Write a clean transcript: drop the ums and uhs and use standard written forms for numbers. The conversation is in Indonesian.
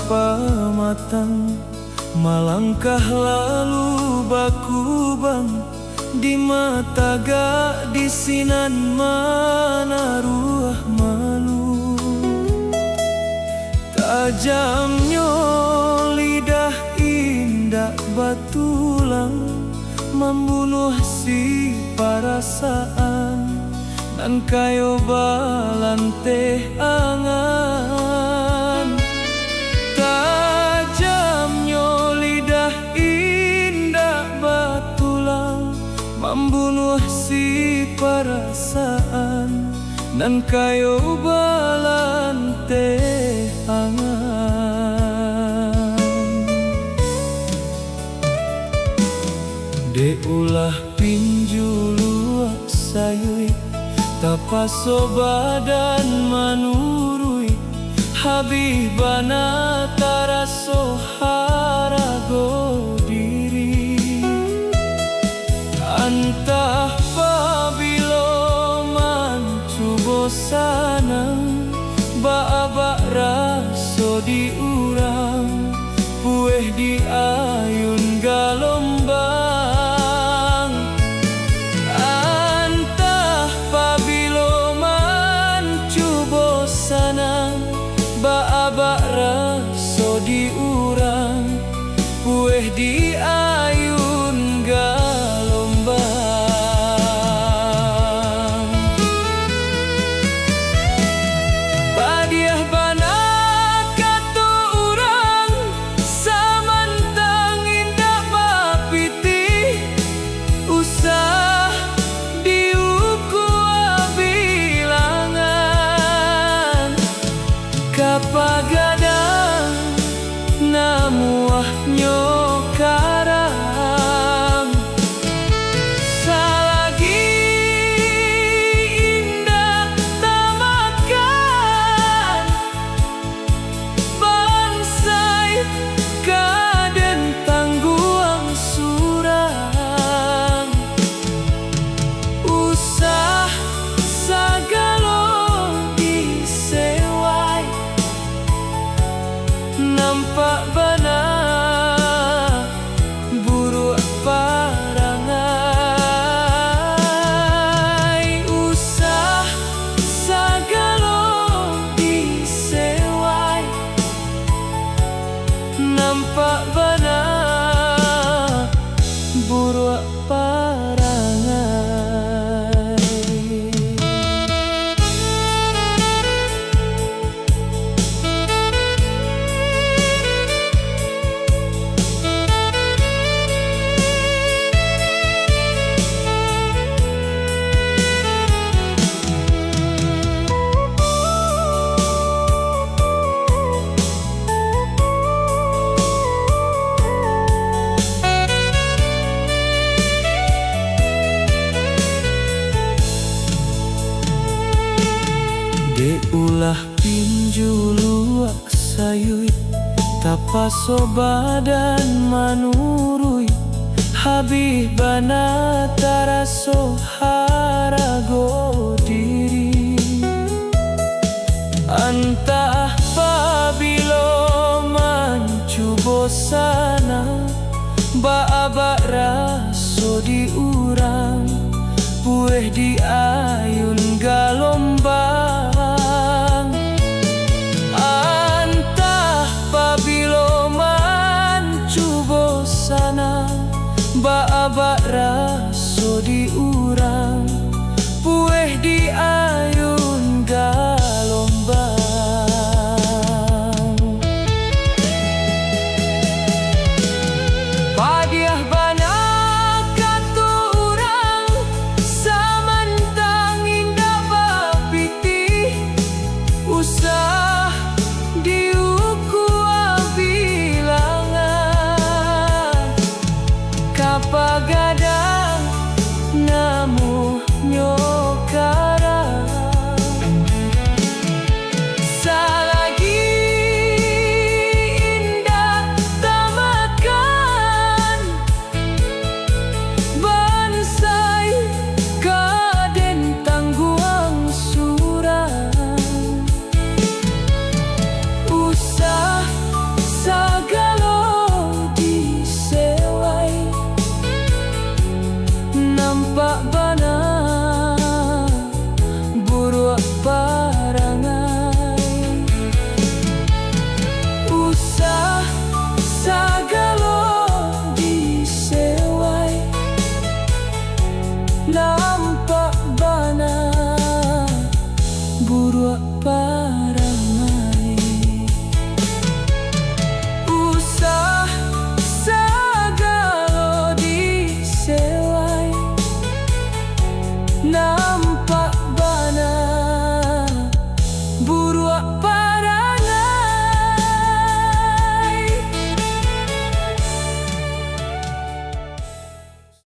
pamatang, malangkah lalu bakubang di mata gak disinan manaruah malu. Tajamnya lidah indah batulang membunuh si perasaan, dan kayo balante angan. Tajamnya lidah indah batulang membunuh si perasaan, dan kayo balante angan. De ulah pinjulu sayui tapaso badan manurui, habibana taraso harago diri. Antah pabilo mancu bosanang, baabak raso diurang, pueh di ayun galombang. Baabak raso diurang, pueh di ayun galombang. Padiah bana kato urang, samantang indah bapiti, usah diuku bilangan. Kapagadang namuah nyokarang, salagi indah tamakan, bansai kaden tangguang surang. Usah sagalo disewai, nampak bana buruk parangai. Usah sagalo disewai, nampak bana buruk parangai. De ulah pinjulu sayui tapaso badan manurui, habibana taraso harago diri. Antah pabilo mancu bosana, baabak raso diurang, pueh di ayun galombang. Antah pabilo mancu bosana, baabak raso diurang, pueh di ayun galombang. Padiah bana kato urang, samantang indah bapiti, usah diuku bilangan. Kapagadang namu nyo